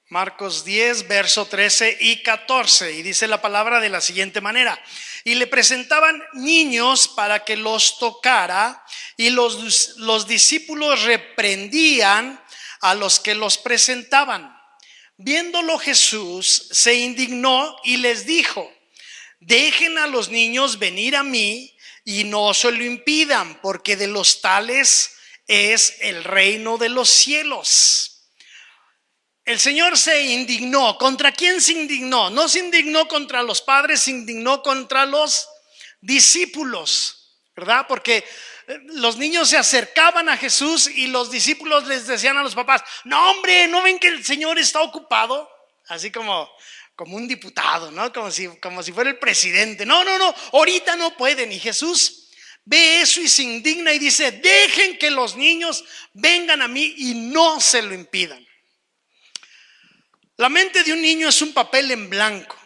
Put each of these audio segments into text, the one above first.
Marcos 10, verso 13 y 14. Y dice la palabra de la siguiente manera: y le presentaban niños para que los tocara, y los discípulos reprendían a los que los presentaban. Viéndolo Jesús se indignó y les dijo: dejen a los niños venir a mí y no se lo impidan, porque de los tales es el reino de los cielos. El Señor se indignó. ¿Contra quién se indignó? No se indignó contra los padres, se indignó contra los discípulos, ¿verdad? Porque los niños se acercaban a Jesús y los discípulos les decían a los papás: no, hombre, ¿no ven que el Señor está ocupado? Así como un diputado, ¿no? Como si fuera el presidente. No, ahorita no pueden. Y Jesús ve eso y se indigna y dice: dejen que los niños vengan a mí y no se lo impidan. La mente de un niño es un papel en blanco.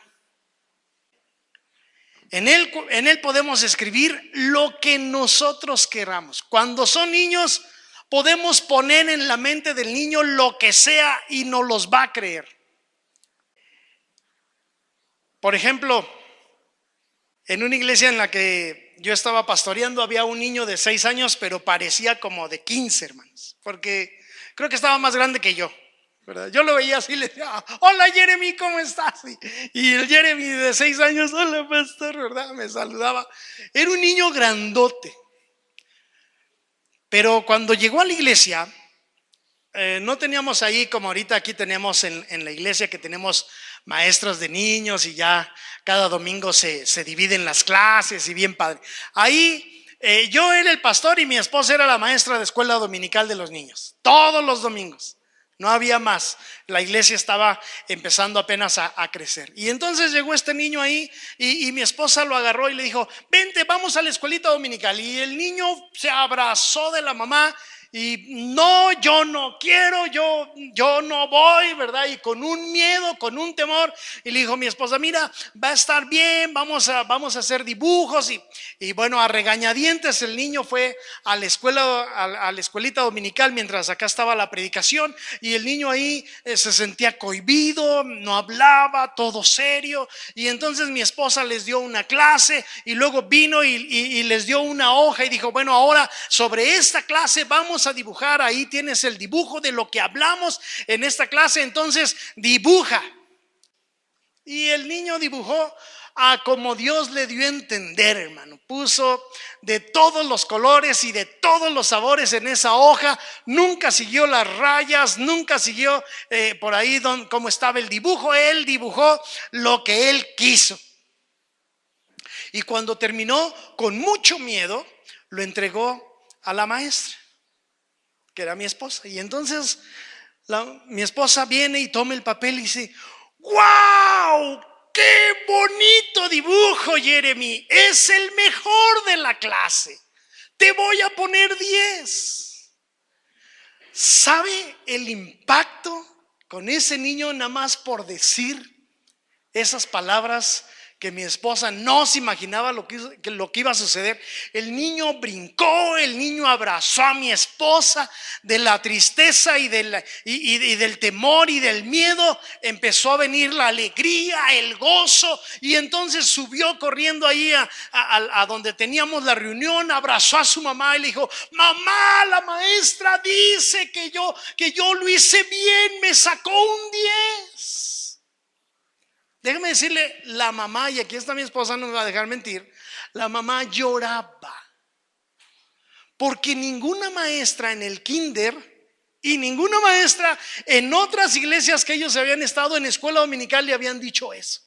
En él podemos escribir lo que nosotros queramos. Cuando son niños, podemos poner en la mente del niño lo que sea y nos los va a creer. Por ejemplo, en una iglesia en la que yo estaba pastoreando, había un niño de 6 años, pero parecía como de 15, hermanos, porque creo que estaba más grande que yo, ¿verdad? Yo lo veía así y le decía: hola Jeremy, ¿cómo estás? Y el Jeremy de 6 años: hola pastor, ¿verdad? Me saludaba. Era un niño grandote. Pero cuando llegó a la iglesia, no teníamos ahí como ahorita aquí tenemos en la iglesia, que tenemos maestros de niños y ya cada domingo se dividen las clases y bien padre. Ahí yo era el pastor y mi esposa era la maestra de escuela dominical de los niños, todos los domingos. No había más. La iglesia estaba empezando apenas a crecer. Y entonces llegó este niño ahí y mi esposa lo agarró y le dijo: vente, vamos a la escuelita dominical. Y el niño se abrazó de la mamá y: no, yo no quiero, yo no voy, ¿verdad? Y con un miedo, con un temor. Y le dijo mi esposa: mira, va a estar bien, vamos a hacer dibujos. Y bueno, a regañadientes el niño fue a la escuela, a la escuelita dominical, mientras acá estaba la predicación. Y el niño ahí se sentía cohibido, no hablaba, todo serio. Y entonces mi esposa les dio una clase y luego vino y les dio una hoja y dijo: bueno, ahora sobre esta clase vamos a dibujar. Ahí tienes el dibujo de lo que hablamos en esta clase, entonces dibuja. Y el niño dibujó a como Dios le dio a entender, hermano. Puso de todos los colores y de todos los sabores en esa hoja. Nunca siguió las rayas, nunca siguió por ahí cómo estaba el dibujo. Él dibujó lo que él quiso. Y cuando terminó, con mucho miedo, lo entregó a la maestra, que era mi esposa. Y entonces mi esposa viene y toma el papel y dice: ¡wow! ¡Qué bonito dibujo, Jeremy! Es el mejor de la clase. Te voy a poner 10. ¿Sabe el impacto con ese niño nada más por decir esas palabras que mi esposa no se imaginaba lo que iba a suceder? El niño brincó, el niño abrazó a mi esposa. De la tristeza y del temor y del miedo empezó a venir la alegría, el gozo. Y entonces subió corriendo ahí a donde teníamos la reunión, abrazó a su mamá y le dijo: mamá, la maestra dice que yo lo hice bien, me sacó un 10. Déjeme decirle, la mamá, y aquí está mi esposa, no me va a dejar mentir, la mamá lloraba, porque ninguna maestra en el kinder y ninguna maestra en otras iglesias que ellos habían estado en escuela dominical le habían dicho eso.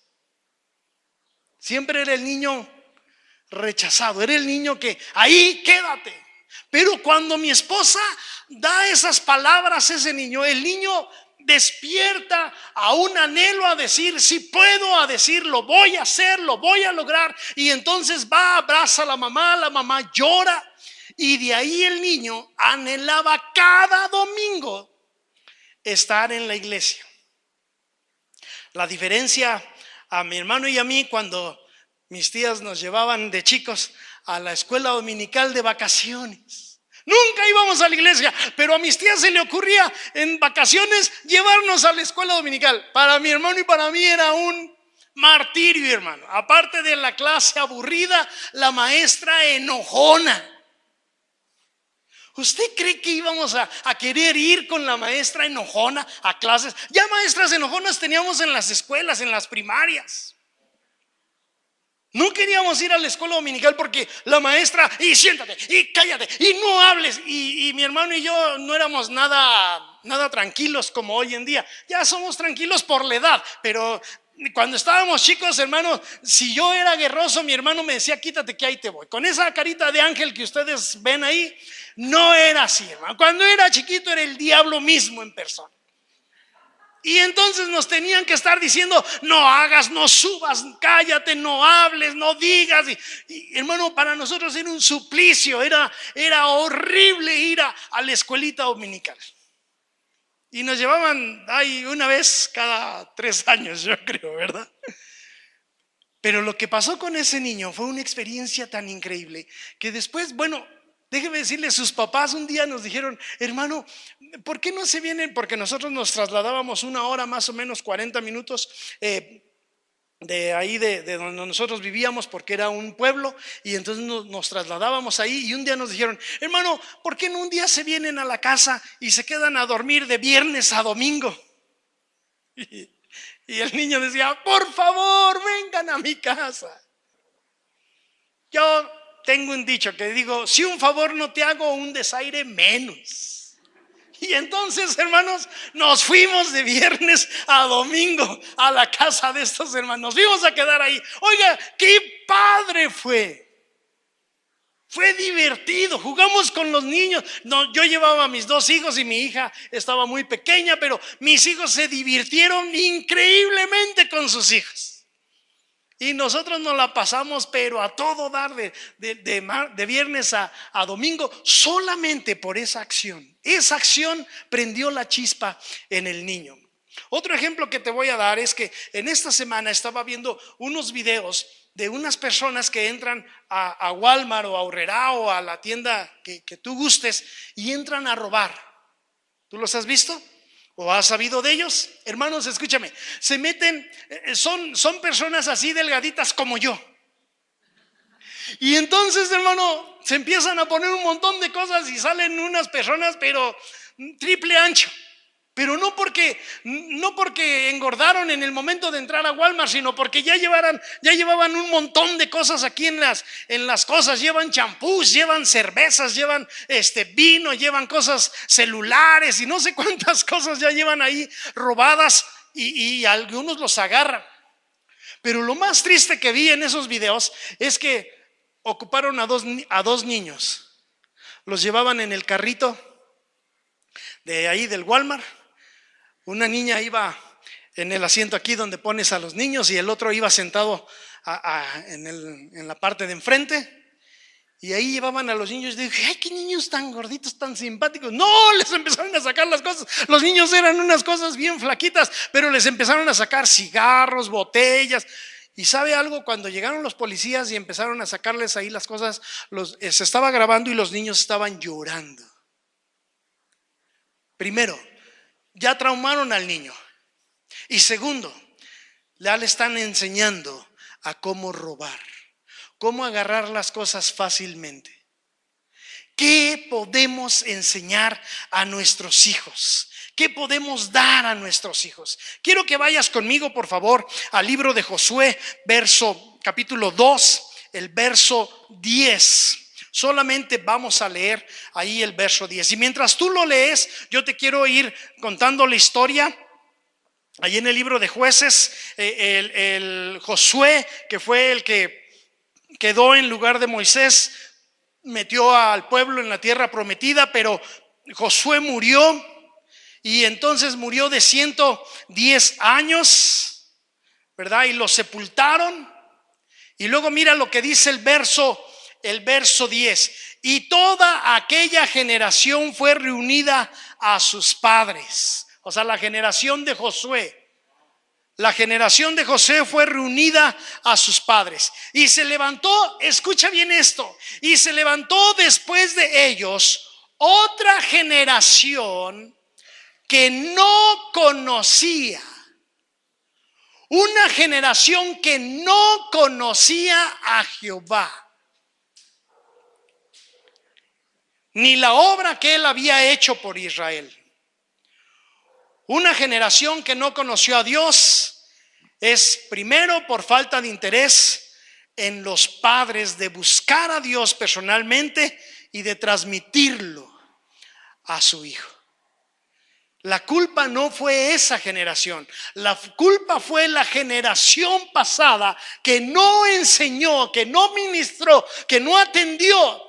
Siempre era el niño rechazado, era el niño que ahí quédate. Pero cuando mi esposa da esas palabras a ese niño, el niño despierta a un anhelo a decir: si puedo, a decir: lo voy a hacer, lo voy a lograr. Y entonces va, abraza a la mamá llora. Y de ahí el niño anhelaba cada domingo estar en la iglesia. La diferencia a mi hermano y a mí, cuando mis tías nos llevaban de chicos a la escuela dominical de vacaciones, Nunca íbamos a la iglesia, pero a mis tías se le ocurría en vacaciones llevarnos a la escuela dominical. Para mi hermano y para mí era un martirio, hermano. Aparte de la clase aburrida, la maestra enojona. ¿Usted cree que íbamos a querer ir con la maestra enojona a clases? Ya maestras enojonas teníamos en las escuelas, en las primarias. No queríamos ir a la escuela dominical porque la maestra, y siéntate, y cállate, y no hables. Y mi hermano y yo no éramos nada tranquilos como hoy en día. Ya somos tranquilos por la edad, pero cuando estábamos chicos, hermano, si yo era guerroso, mi hermano me decía, quítate que ahí te voy. Con esa carita de ángel que ustedes ven ahí, no era así, hermano. Cuando era chiquito era el diablo mismo en persona. Y entonces nos tenían que estar diciendo, no hagas, no subas, cállate, no hables, no digas. Y hermano, para nosotros era un suplicio, era horrible ir a la escuelita dominical. Y nos llevaban ahí una vez cada 3 años, yo creo, ¿verdad? Pero lo que pasó con ese niño fue una experiencia tan increíble que después, bueno, déjeme decirle, sus papás un día nos dijeron, hermano, ¿por qué no se vienen? Porque nosotros nos trasladábamos 1 hora, más o menos 40 minutos de ahí de donde nosotros vivíamos, porque era un pueblo, y entonces nos trasladábamos ahí. Y un día nos dijeron, hermano, ¿por qué no un día se vienen a la casa y se quedan a dormir de viernes a domingo? Y el niño decía, por favor, vengan a mi casa. Yo tengo un dicho que digo, si un favor no te hago, un desaire menos. Y entonces, hermanos, nos fuimos de viernes a domingo a la casa de estos hermanos. Nos fuimos a quedar ahí. Oiga, qué padre fue. Fue divertido, jugamos con los niños. No, yo llevaba a mis 2 hijos y mi hija estaba muy pequeña, pero mis hijos se divirtieron increíblemente con sus hijos. Y nosotros nos la pasamos, pero a todo dar de viernes a domingo, solamente por esa acción. Esa acción prendió la chispa en el niño. Otro ejemplo que te voy a dar es que en esta semana estaba viendo unos videos de unas personas que entran a Walmart o a Aurrerá o a la tienda que tú gustes y entran a robar. ¿Tú los has visto? ¿O has sabido de ellos? Hermanos, escúchame, se meten, son personas así delgaditas como yo. Y entonces, hermano, se empiezan a poner un montón de cosas y salen unas personas, pero triple ancho. Pero no porque engordaron en el momento de entrar a Walmart, sino porque ya llevaban un montón de cosas aquí en las cosas. Llevan champús, llevan cervezas, llevan vino, llevan cosas celulares y no sé cuántas cosas ya llevan ahí robadas, y algunos los agarran. Pero lo más triste que vi en esos videos es que ocuparon a dos niños. Los llevaban en el carrito de ahí del Walmart. Una niña iba en el asiento aquí donde pones a los niños y el otro iba sentado en la parte de enfrente. Y ahí llevaban a los niños y dije, ay, qué niños tan gorditos, tan simpáticos. No, les empezaron a sacar las cosas. Los niños eran unas cosas bien flaquitas, pero les empezaron a sacar cigarros, botellas. Y ¿sabe algo? Cuando llegaron los policías y empezaron a sacarles ahí las cosas, se estaba grabando y los niños estaban llorando. Primero, ya traumaron al niño. Y segundo, ya le están enseñando a cómo robar, cómo agarrar las cosas fácilmente. ¿Qué podemos enseñar a nuestros hijos? ¿Qué podemos dar a nuestros hijos? Quiero que vayas conmigo, por favor, al libro de Josué, capítulo 2, el verso 10. Solamente vamos a leer ahí el verso 10. Y mientras tú lo lees, yo te quiero ir contando la historia. Ahí en el libro de Jueces, el Josué, que fue el que quedó en lugar de Moisés, metió al pueblo en la tierra prometida, pero Josué murió, y entonces murió de 110 años, ¿verdad? Y lo sepultaron. Y luego mira lo que dice el verso 10. Y toda aquella generación fue reunida a sus padres. O sea, la generación de Josué. La generación de José fue reunida a sus padres. Y se levantó, escucha bien esto, y se levantó después de ellos otra generación que no conocía, una generación que no conocía a Jehová, ni la obra que él había hecho por Israel. Una generación que no conoció a Dios es primero por falta de interés en los padres de buscar a Dios personalmente y de transmitirlo a su hijo. La culpa no fue esa generación, la culpa fue la generación pasada que no enseñó, que no ministró, que no atendió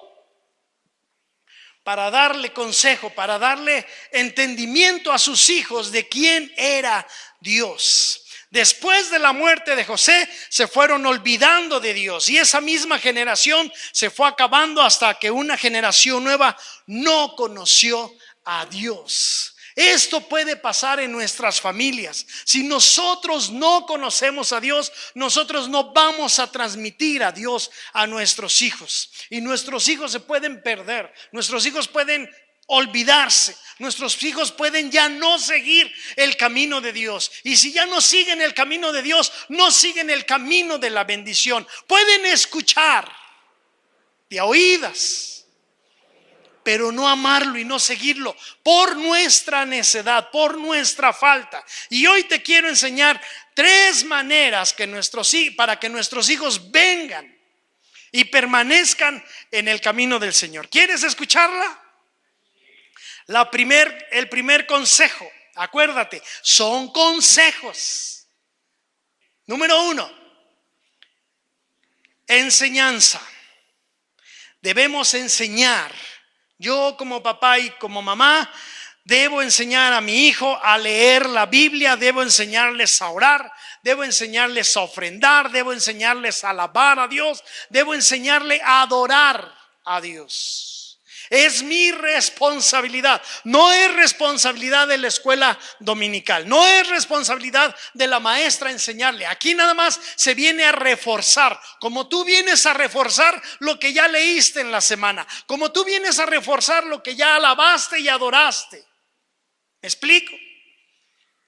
para darle consejo, para darle entendimiento a sus hijos de quién era Dios. Después de la muerte de José se fueron olvidando de Dios y esa misma generación se fue acabando hasta que una generación nueva no conoció a Dios. Esto puede pasar en nuestras familias. Si nosotros no conocemos a Dios, nosotros no vamos a transmitir a Dios a nuestros hijos. Y nuestros hijos se pueden perder, nuestros hijos pueden olvidarse, nuestros hijos pueden ya no seguir el camino de Dios. Y si ya no siguen el camino de Dios, no siguen el camino de la bendición. Pueden escuchar de oídas, pero no amarlo y no seguirlo por nuestra necedad, por nuestra falta. Y hoy te quiero enseñar 3 maneras para que nuestros hijos vengan y permanezcan en el camino del Señor. ¿Quieres escucharla? El primer consejo, acuérdate, son consejos. Número 1, enseñanza. Debemos enseñar. Yo como papá y como mamá debo enseñar a mi hijo a leer la Biblia, debo enseñarles a orar, debo enseñarles a ofrendar, debo enseñarles a alabar a Dios, debo enseñarle a adorar a Dios. Es mi responsabilidad, no es responsabilidad de la escuela dominical, no es responsabilidad de la maestra enseñarle. Aquí nada más se viene a reforzar, como tú vienes a reforzar lo que ya leíste en la semana, como tú vienes a reforzar lo que ya alabaste y adoraste. ¿Me explico?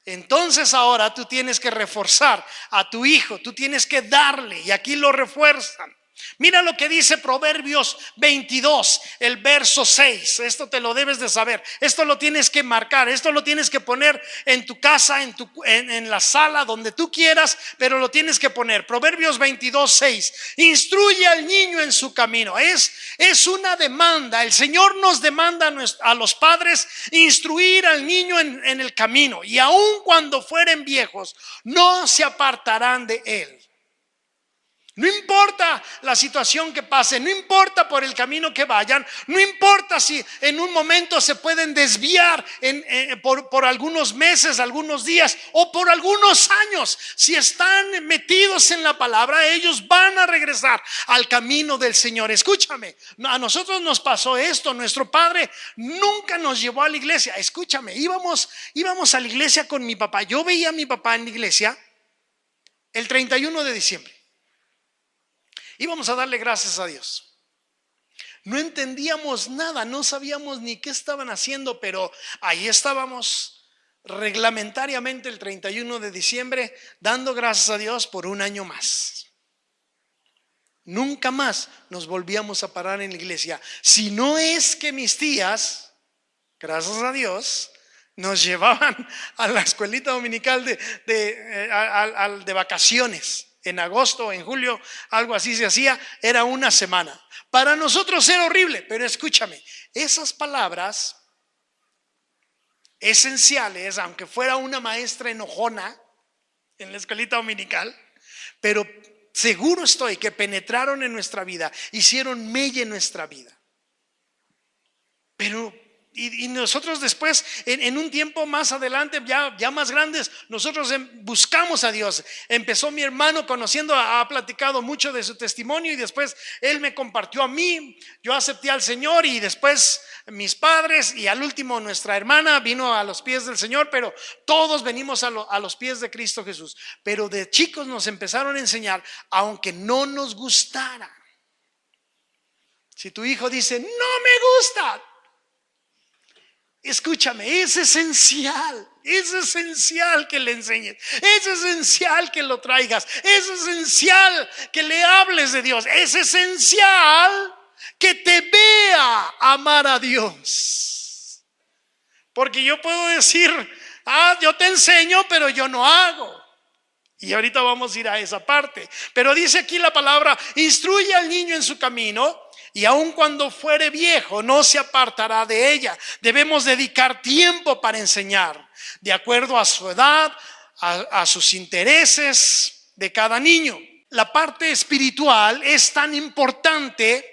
Entonces ahora tú tienes que reforzar a tu hijo, tú tienes que darle, y aquí lo refuerzan. Mira lo que dice Proverbios 22, el verso 6. Esto te lo debes de saber. Esto lo tienes que marcar. Esto lo tienes que poner en tu casa, en la sala, donde tú quieras, pero lo tienes que poner. Proverbios 22, 6. Instruye al niño en su camino. Es una demanda. El Señor nos demanda a los padres instruir al niño en el camino. Y aun cuando fueren viejos, no se apartarán de él. No importa la situación que pase, no importa por el camino que vayan, no importa si en un momento se pueden desviar por algunos meses, algunos días o por algunos años. Si están metidos en la palabra, ellos van a regresar al camino del Señor. Escúchame, a nosotros nos pasó esto. Nuestro padre nunca nos llevó a la iglesia. Escúchame, íbamos a la iglesia con mi papá. Yo veía a mi papá en la iglesia el 31 de diciembre. Íbamos a darle gracias a Dios. No entendíamos nada, no sabíamos ni qué estaban haciendo, pero ahí estábamos reglamentariamente el 31 de diciembre dando gracias a Dios por un año más. Nunca más nos volvíamos a parar en la iglesia. Si no es que mis tías, gracias a Dios, nos llevaban a la escuelita dominical de vacaciones. En agosto o en julio, algo así se hacía, era una semana. Para nosotros era horrible, pero escúchame, esas palabras esenciales, aunque fuera una maestra enojona en la escuelita dominical, pero seguro estoy que penetraron en nuestra vida, hicieron mella en nuestra vida. Pero y nosotros después, en un tiempo más adelante, ya más grandes, nosotros buscamos a Dios. Empezó mi hermano ha platicado mucho de su testimonio, y después él me compartió a mí. Yo acepté al Señor, y después mis padres, y al último nuestra hermana vino a los pies del Señor. Pero todos venimos a los pies de Cristo Jesús. Pero de chicos nos empezaron a enseñar, aunque no nos gustara. Si tu hijo dice, no me gusta, escúchame, es esencial que le enseñes, es esencial que lo traigas, es esencial que le hables de Dios, es esencial que te vea amar a Dios. Porque yo puedo decir, yo te enseño, pero yo no hago. Y ahorita vamos a ir a esa parte. Pero dice aquí la palabra, instruye al niño en su camino, y aun cuando fuere viejo no se apartará de ella. Debemos dedicar tiempo para enseñar, de acuerdo a su edad, a sus intereses de cada niño. La parte espiritual es tan importante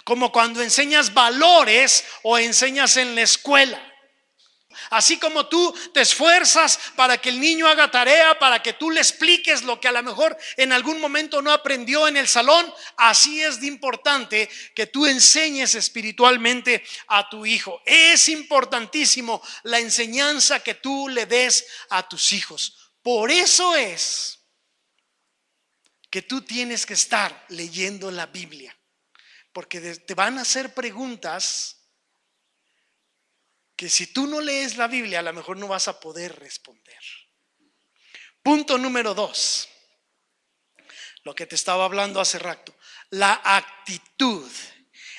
como cuando enseñas valores o enseñas en la escuela. Así como tú te esfuerzas para que el niño haga tarea, para que tú le expliques lo que a lo mejor en algún momento no aprendió en el salón, así es de importante que tú enseñes espiritualmente a tu hijo. Es importantísimo la enseñanza que tú le des a tus hijos. Por eso es que tú tienes que estar leyendo la Biblia, porque te van a hacer preguntas que si tú no lees la Biblia a lo mejor no vas a poder responder. Punto número 2, lo que te estaba hablando hace rato, la actitud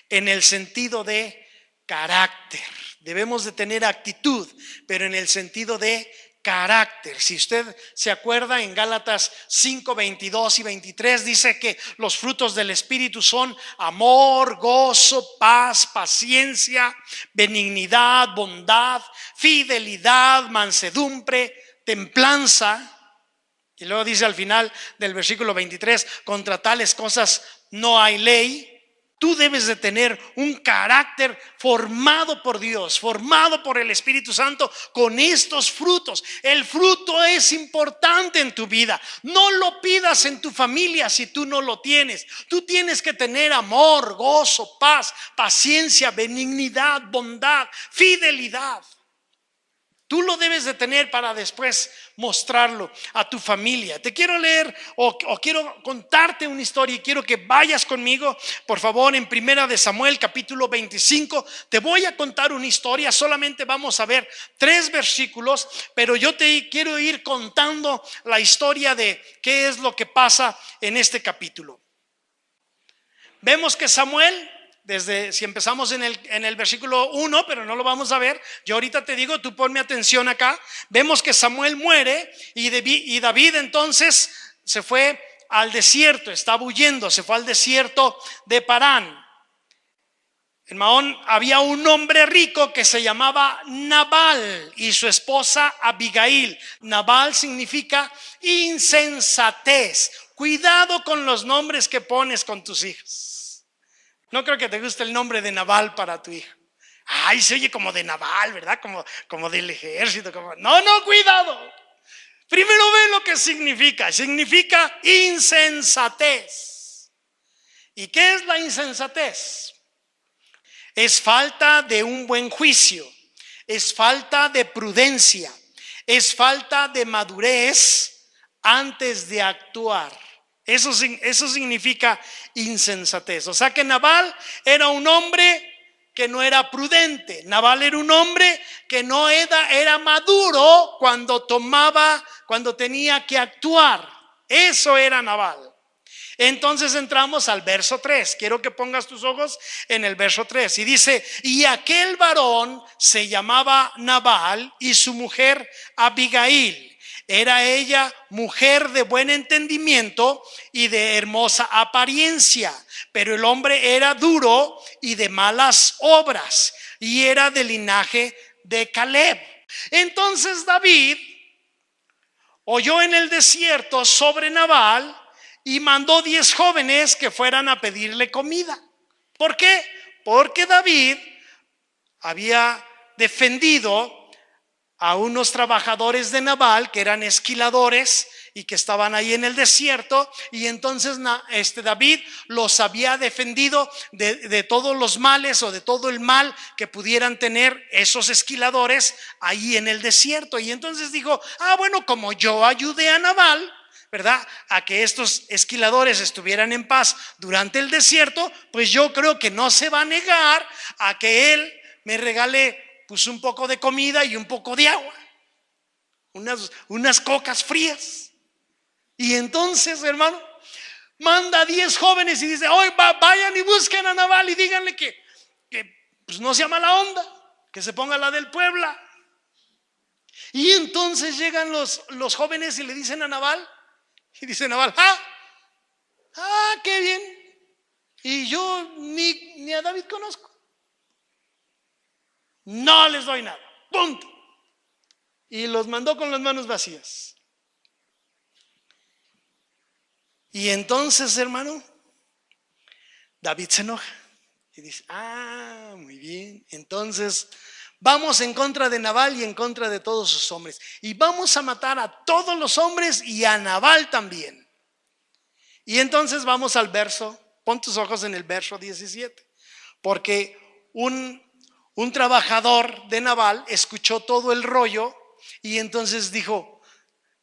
en el sentido de carácter. Debemos de tener actitud, pero en el sentido de carácter. Si usted se acuerda, en Gálatas 5, 22 y 23 dice que los frutos del Espíritu son amor, gozo, paz, paciencia, benignidad, bondad, fidelidad, mansedumbre, templanza. Y luego dice al final del versículo 23, contra tales cosas no hay ley. Tú debes de tener un carácter formado por Dios, formado por el Espíritu Santo con estos frutos. El fruto es importante en tu vida. No lo pidas en tu familia si tú no lo tienes. Tú tienes que tener amor, gozo, paz, paciencia, benignidad, bondad, fidelidad. Tú lo debes de tener para después mostrarlo a tu familia. Te quiero leer o quiero contarte una historia y quiero que vayas conmigo, por favor, en Primera de Samuel, capítulo 25. Te voy a contar una historia, solamente vamos a ver 3 versículos, pero yo te quiero ir contando la historia de qué es lo que pasa en este capítulo. Vemos que Samuel, si empezamos en el versículo 1, pero no lo vamos a ver, yo ahorita te digo, tú ponme atención acá. Vemos que Samuel muere y David entonces se fue al desierto, estaba huyendo, se fue al desierto de Parán. En Maón había un hombre rico que se llamaba Nabal y su esposa Abigail. Nabal significa insensatez. Cuidado con los nombres que pones con tus hijos. No creo que te guste el nombre de Nabal para tu hijo. Ay, se oye como de Naval, ¿verdad? Como del ejército. No, cuidado. Primero ve lo que significa. Significa insensatez. ¿Y qué es la insensatez? Es falta de un buen juicio. Es falta de prudencia. Es falta de madurez antes de actuar. Eso significa insensatez. O sea que Nabal era un hombre que no era prudente. Nabal era un hombre que no era maduro cuando tenía que actuar. Eso era Nabal. Entonces entramos al verso 3. Quiero que pongas tus ojos en el verso 3. Y dice, y aquel varón se llamaba Nabal y su mujer Abigail. Era ella mujer de buen entendimiento y de hermosa apariencia, pero el hombre era duro y de malas obras y era del linaje de Caleb. Entonces David oyó en el desierto sobre Nabal y mandó 10 jóvenes que fueran a pedirle comida. ¿Por qué? Porque David había defendido a unos trabajadores de Nabal que eran esquiladores y que estaban ahí en el desierto, y entonces David los había defendido de todos los males o de todo el mal que pudieran tener esos esquiladores ahí en el desierto. Y entonces dijo, bueno, como yo ayudé a Nabal, ¿verdad?, a que estos esquiladores estuvieran en paz durante el desierto, pues yo creo que no se va a negar a que él me regale pues un poco de comida y un poco de agua, unas cocas frías. Y entonces, hermano, manda a 10 jóvenes y dice: hoy vayan y busquen a Nabal y díganle que pues no sea mala onda, que se ponga la del Puebla. Y entonces llegan los jóvenes y le dicen a Nabal, y dice Nabal: qué bien, y yo ni a David conozco, no les doy nada, punto. Y los mandó con las manos vacías. Y entonces, hermano, David se enoja y dice: muy bien, entonces vamos en contra de Nabal y en contra de todos sus hombres, y vamos a matar a todos los hombres y a Nabal también. Y entonces vamos al verso, pon tus ojos en el verso 17, porque un trabajador de Nabal escuchó todo el rollo y entonces dijo: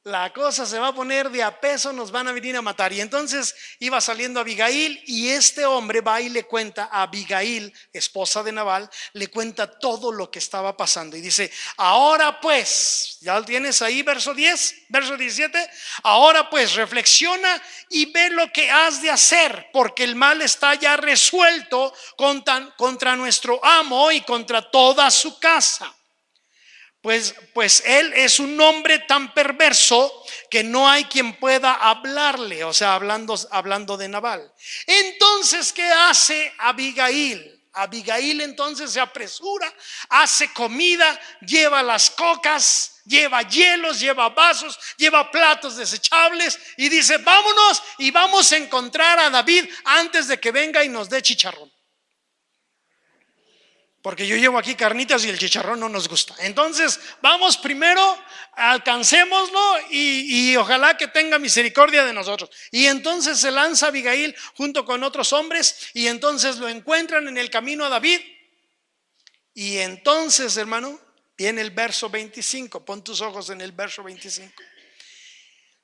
la cosa se va a poner de a peso, nos van a venir a matar. Y entonces iba saliendo Abigail, y este hombre va y le cuenta a Abigail, esposa de Nabal, le cuenta todo lo que estaba pasando. Y dice: ahora pues, ya lo tienes ahí, verso 10, verso 17. Ahora pues, reflexiona y ve lo que has de hacer, porque el mal está ya resuelto contra nuestro amo y contra toda su casa. Pues él es un hombre tan perverso que no hay quien pueda hablarle. O sea, hablando de Nabal. Entonces, ¿qué hace Abigail? Abigail entonces se apresura, hace comida, lleva las cocas, lleva hielos, lleva vasos, lleva platos desechables y dice: vámonos y vamos a encontrar a David antes de que venga y nos dé chicharrón. Porque yo llevo aquí carnitas y el chicharrón no nos gusta. Entonces vamos primero, alcancémoslo y ojalá que tenga misericordia de nosotros. Y entonces se lanza Abigail junto con otros hombres, y entonces lo encuentran en el camino a David. Y entonces, hermano, viene el verso 25. Pon tus ojos en el verso 25.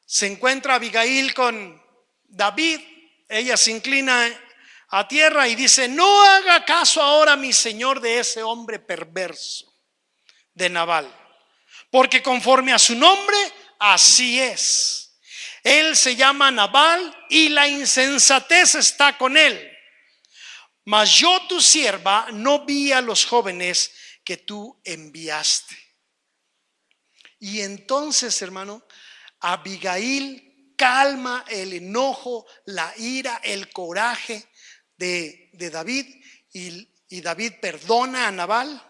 Se encuentra Abigail con David. Ella se inclina a tierra y dice: no haga caso ahora, mi señor, de ese hombre perverso de Nabal, porque conforme a su nombre, así es. Él se llama Nabal y la insensatez está con él. Mas yo, tu sierva, no vi a los jóvenes que tú enviaste. Y entonces, hermano, Abigail calma el enojo, la ira, el coraje de David, y David perdona a Nabal.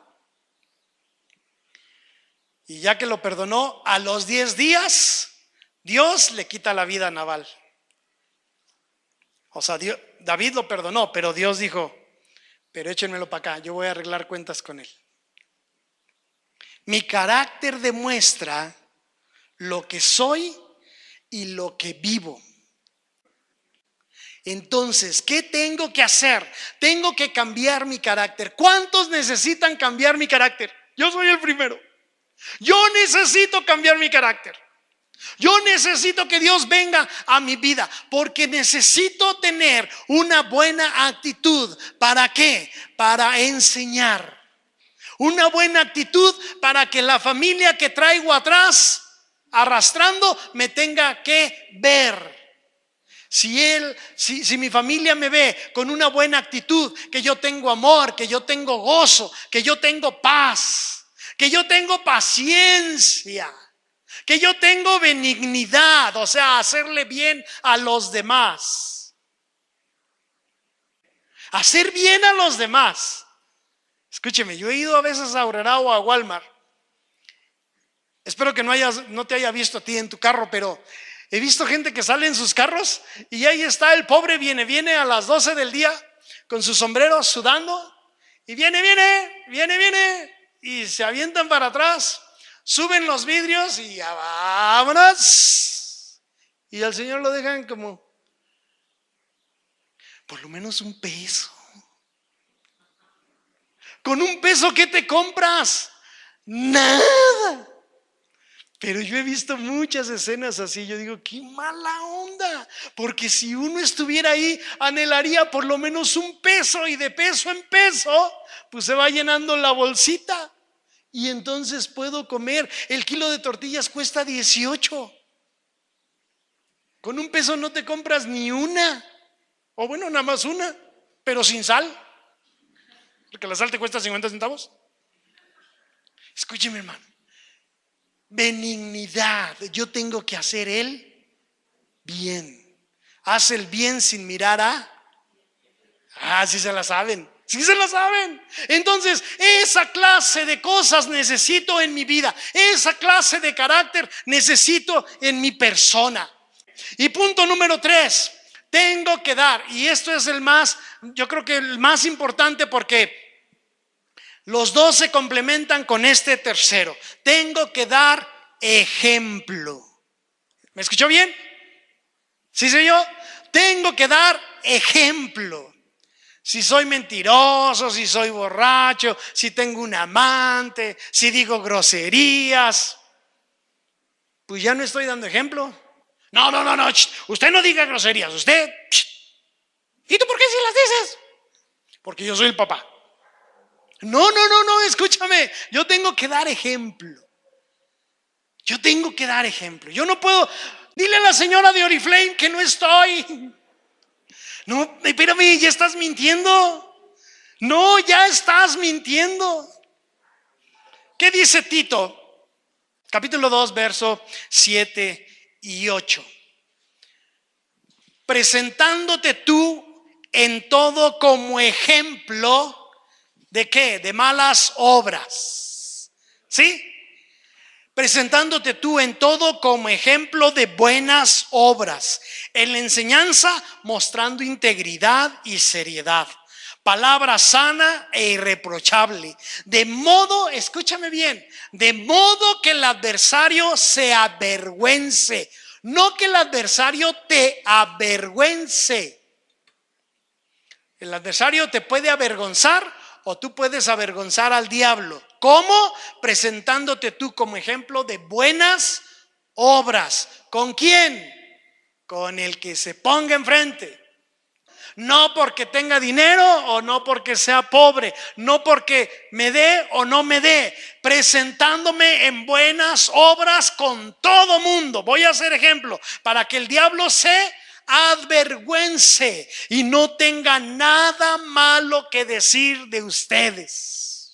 Y ya que lo perdonó, a los 10 días Dios le quita la vida a Nabal. O sea, David lo perdonó, pero Dios dijo: pero échenmelo para acá, yo voy a arreglar cuentas con él. Mi carácter demuestra lo que soy y lo que vivo. Entonces, ¿qué tengo que hacer? Tengo que cambiar mi carácter. ¿Cuántos necesitan cambiar mi carácter? Yo soy el primero. Yo necesito cambiar mi carácter. Yo necesito que Dios venga a mi vida, porque necesito tener una buena actitud. ¿Para qué? Para enseñar. Una buena actitud para que la familia que traigo atrás arrastrando me tenga que ver. Si mi familia me ve con una buena actitud, que yo tengo amor, que yo tengo gozo, que yo tengo paz, que yo tengo paciencia, que yo tengo benignidad, o sea, hacerle bien a los demás. Hacer bien a los demás. Escúcheme, yo he ido a veces a Aurrera o a Walmart. Espero que no te haya visto a ti en tu carro, pero he visto gente que sale en sus carros y ahí está el pobre, viene a las 12 del día con su sombrero sudando, y viene y se avientan para atrás, suben los vidrios y ya vámonos. Y al Señor lo dejan como por lo menos un peso. Con un peso, ¿qué te compras? Nada. Pero yo he visto muchas escenas así. Yo digo, qué mala onda, porque si uno estuviera ahí, anhelaría por lo menos un peso, y de peso en peso pues se va llenando la bolsita. Y entonces puedo comer. El kilo de tortillas cuesta 18. Con $1 no te compras ni una. O bueno, nada más una, pero sin sal. Porque la sal te cuesta 50 centavos. Escúcheme, hermano. Benignidad. Yo tengo que hacer el bien. Haz el bien sin mirar a... sí se la saben. Sí se la saben. Entonces, esa clase de cosas necesito en mi vida. Esa clase de carácter necesito en mi persona. Y punto número 3. Tengo que dar. Y esto es el más, yo creo que el más importante, porque los dos se complementan con este tercero. Tengo que dar ejemplo. ¿Me escuchó bien? ¿Sí soy yo? Tengo que dar ejemplo. Si soy mentiroso, si soy borracho, si tengo un amante, si digo groserías, pues ya no estoy dando ejemplo. No, usted no diga groserías, usted. ¿Y tú por qué si las dices? Porque yo soy el papá. No, escúchame, yo tengo que dar ejemplo. Yo tengo que dar ejemplo. Yo no puedo, dile a la señora de Oriflame que no estoy. No, espérame, ya estás mintiendo. No, ya estás mintiendo. ¿Qué dice Tito? Capítulo 2, verso 7 y 8. Presentándote tú en todo como ejemplo. ¿De qué? De malas obras. ¿Sí? Presentándote tú en todo como ejemplo de buenas obras. En la enseñanza mostrando integridad y seriedad. Palabra sana e irreprochable. De modo, escúchame bien, de modo que el adversario se avergüence. No que el adversario te avergüence. El adversario te puede avergonzar o tú puedes avergonzar al diablo. ¿Cómo? Presentándote tú como ejemplo de buenas obras. ¿Con quién? Con el que se ponga enfrente. No porque tenga dinero o no porque sea pobre. No porque me dé o no me dé. Presentándome en buenas obras con todo mundo. Voy a hacer ejemplo para que el diablo se avergüence y no tenga nada malo que decir de ustedes.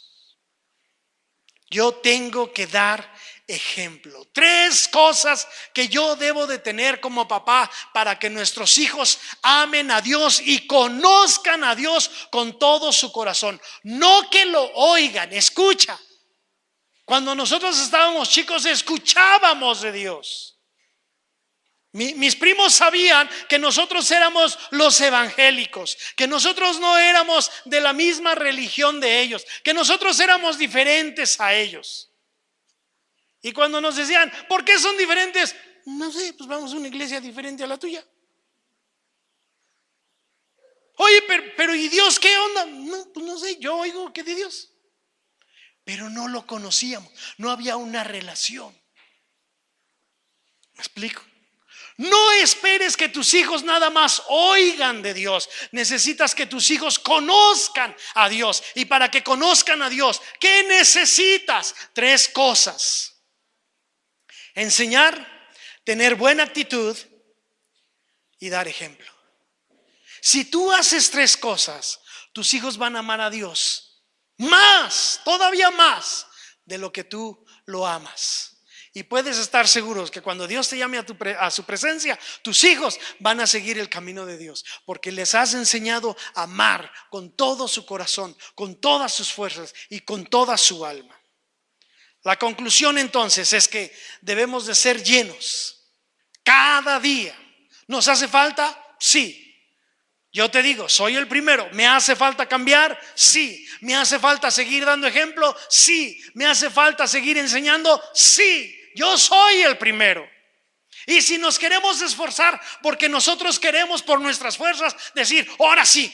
Yo tengo que dar ejemplo. 3 cosas que yo debo de tener como papá para que nuestros hijos amen a Dios y conozcan a Dios con todo su corazón. No que lo oigan, escucha. Cuando nosotros estábamos chicos escuchábamos de Dios. Mis primos sabían que nosotros éramos los evangélicos, que nosotros no éramos de la misma religión de ellos, que nosotros éramos diferentes a ellos. Y cuando nos decían, ¿por qué son diferentes? No sé, pues vamos a una iglesia diferente a la tuya. Oye, pero ¿y Dios qué onda? No, pues no sé, yo oigo que de Dios. Pero no lo conocíamos, no había una relación. ¿Me explico? No esperes que tus hijos nada más oigan de Dios. Necesitas que tus hijos conozcan a Dios. Y para que conozcan a Dios, ¿qué necesitas? 3 cosas. Enseñar, tener buena actitud y dar ejemplo. Si tú haces 3 cosas, tus hijos van a amar a Dios más, todavía más de lo que tú lo amas. Y puedes estar seguros que cuando Dios te llame a su presencia, tus hijos van a seguir el camino de Dios, porque les has enseñado a amar con todo su corazón, con todas sus fuerzas y con toda su alma. La conclusión entonces es que debemos de ser llenos cada día. ¿Nos hace falta? Sí. Yo te digo, soy el primero. ¿Me hace falta cambiar? Sí. ¿Me hace falta seguir dando ejemplo? Sí. ¿Me hace falta seguir enseñando? Sí. Yo soy el primero. Y si nos queremos esforzar porque nosotros queremos por nuestras fuerzas decir, ahora sí,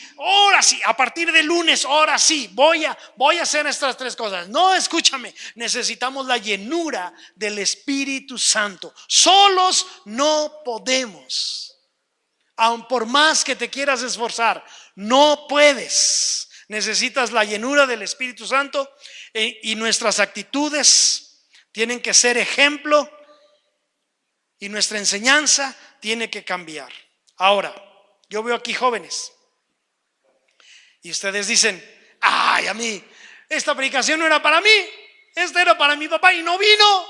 a partir de lunes, ahora sí, voy a hacer estas 3 cosas. No, escúchame, necesitamos la llenura del Espíritu Santo. Solos no podemos. Aun por más que te quieras esforzar, no puedes. Necesitas la llenura del Espíritu Santo. y nuestras actitudes tienen que ser ejemplo y nuestra enseñanza tiene que cambiar. Ahora, yo veo aquí jóvenes y ustedes dicen: ay, a mí esta predicación no era para mí, esta era para mi papá y no vino.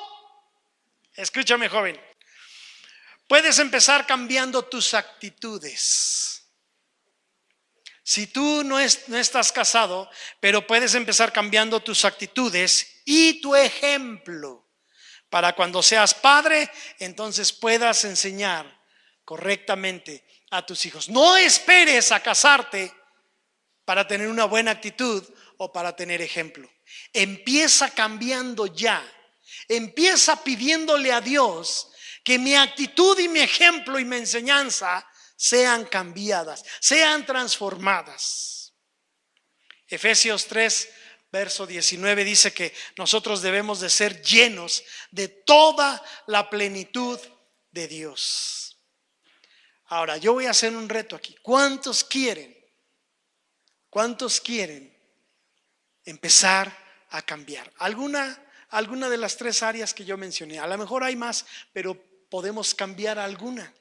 Escúchame, joven, puedes empezar cambiando tus actitudes. Si tú no estás casado, pero puedes empezar cambiando tus actitudes y tu ejemplo, para cuando seas padre, entonces puedas enseñar correctamente a tus hijos. No esperes a casarte para tener una buena actitud o para tener ejemplo. Empieza cambiando ya. Empieza pidiéndole a Dios que mi actitud y mi ejemplo y mi enseñanza sean cambiadas, sean transformadas. Efesios 3, verso 19 dice que nosotros debemos de ser llenos de toda la plenitud de Dios. Ahora, yo voy a hacer un reto aquí. ¿Cuántos quieren empezar a cambiar? Alguna de las tres áreas que yo mencioné. A lo mejor hay más, pero podemos cambiar alguna.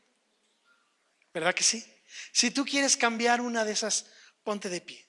¿Verdad que sí? Si tú quieres cambiar una de esas, ponte de pie.